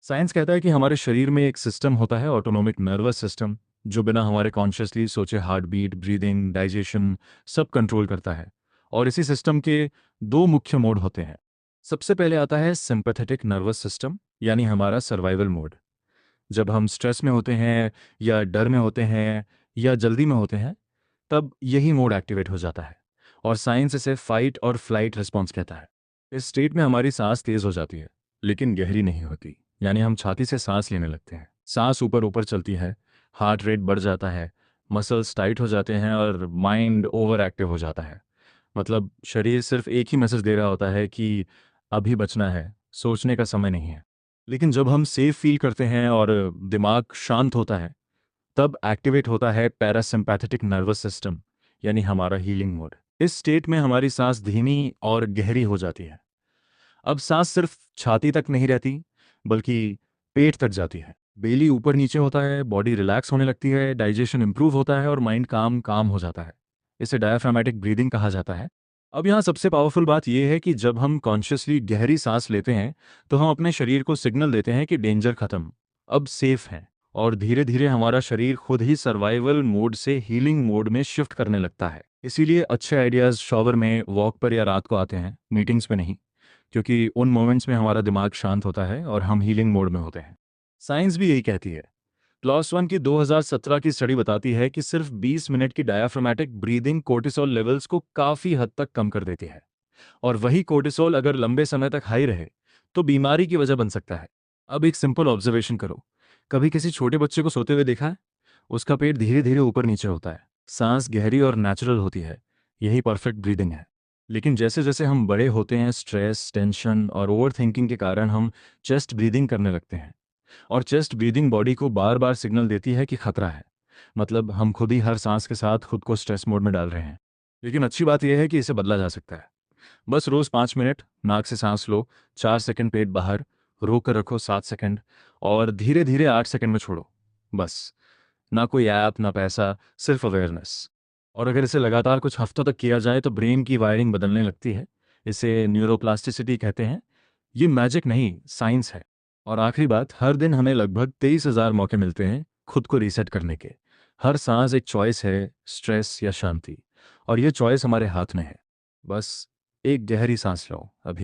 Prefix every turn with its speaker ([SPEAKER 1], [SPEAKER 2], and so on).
[SPEAKER 1] Science कहता है कि हमारे शरीर में एक सिस्टम होता है, ऑटोनोमिक नर्वस सिस्टम, जो बिना हमारे कॉन्शियसली सोचे हार्ट बीट, ब्रीदिंग, डाइजेशन सब कंट्रोल करता है। और इसी सिस्टम के दो मुख्य मोड होते हैं। सबसे पहले आता है सिंपैथेटिक नर्वस सिस्टम, यानी हमारा सर्वाइवल मोड। जब हम स्ट्रेस में होते हैं या डर में होते हैं या जल्दी में होते हैं, तब यही मोड एक्टिवेट हो जाता है। और साइंस इसे फाइट और फ्लाइट रिस्पॉन्स कहता है। इस स्टेट में हमारी सांस तेज हो जाती है, लेकिन गहरी नहीं होती। यानी हम छाती से सांस लेने लगते हैं, सांस ऊपर ऊपर चलती है, हार्ट रेट बढ़ जाता है, मसल्स टाइट हो जाते हैं और माइंड ओवर एक्टिव हो जाता है। मतलब शरीर सिर्फ एक ही मैसेज दे रहा होता है कि अभी बचना है, सोचने का समय नहीं है। लेकिन जब हम सेफ फील करते हैं और दिमाग शांत होता है, तब एक्टिवेट होता है पैरासिम्पैथेटिक नर्वस सिस्टम, यानी हमारा हीलिंग मोड। इस स्टेट में हमारी सांस धीमी और गहरी हो जाती है। अब सांस सिर्फ छाती तक नहीं रहती, बल्कि पेट तक जाती है। बेली ऊपर नीचे होता है, बॉडी रिलैक्स होने लगती है, डाइजेशन इंप्रूव होता है और माइंड काम काम हो जाता है। इसे डायफ्रामेटिक ब्रीदिंग कहा जाता है। अब यहाँ सबसे पावरफुल बात यह है कि जब हम कॉन्शियसली गहरी सांस लेते हैं, तो हम अपने शरीर को सिग्नल देते हैं कि डेंजर खत्म, अब सेफ है। और धीरे धीरे हमारा शरीर खुद ही सर्वाइवल मोड से हीलिंग मोड में शिफ्ट करने लगता है। इसीलिए अच्छे आइडियाज़ शॉवर में, वॉक पर या रात को आते हैं, मीटिंग्स में नहीं। क्योंकि उन मोमेंट्स में हमारा दिमाग शांत होता है और हम हीलिंग मोड में होते हैं। साइंस भी यही कहती है। क्लॉस वन की 2017 की स्टडी बताती है कि सिर्फ 20 मिनट की डायाफ्रामेटिक ब्रीदिंग कोर्टिसोल लेवल्स को काफ़ी हद तक कम कर देती है। और वही कोर्टिसोल अगर लंबे समय तक हाई रहे, तो बीमारी की वजह बन सकता है। अब एक सिंपल ऑब्जर्वेशन करो। कभी किसी छोटे बच्चे को सोते हुए देखा है? उसका पेट धीरे धीरे ऊपर नीचे होता है, सांस गहरी और नेचुरल होती है। यही परफेक्ट ब्रीदिंग है। लेकिन जैसे जैसे हम बड़े होते हैं, स्ट्रेस, टेंशन और ओवर थिंकिंग के कारण हम चेस्ट ब्रीदिंग करने लगते हैं। और चेस्ट ब्रीदिंग बॉडी को बार बार सिग्नल देती है कि खतरा है। मतलब हम खुद ही हर सांस के साथ खुद को स्ट्रेस मोड में डाल रहे हैं। लेकिन अच्छी बात यह है कि इसे बदला जा सकता है। बस रोज 5 मिनट नाक से सांस लो, 4 सेकंड पेट बाहर, रोक कर रखो 7 सेकंड, और धीरे धीरे 8 सेकंड में छोड़ो। बस। ना कोई ऐप, ना पैसा, सिर्फ अवेयरनेस। और अगर इसे लगातार कुछ हफ्तों तक किया जाए तो ब्रेन की वायरिंग बदलने लगती है। इसे न्यूरोप्लास्टिसिटी कहते हैं। ये मैजिक नहीं, साइंस है। और आखिरी बात, हर दिन हमें लगभग 23,000 मौके मिलते हैं खुद को रीसेट करने के। हर सांस एक चॉइस है, स्ट्रेस या शांति। और ये चॉइस हमारे हाथ में है। बस एक गहरी सांस लो अभी।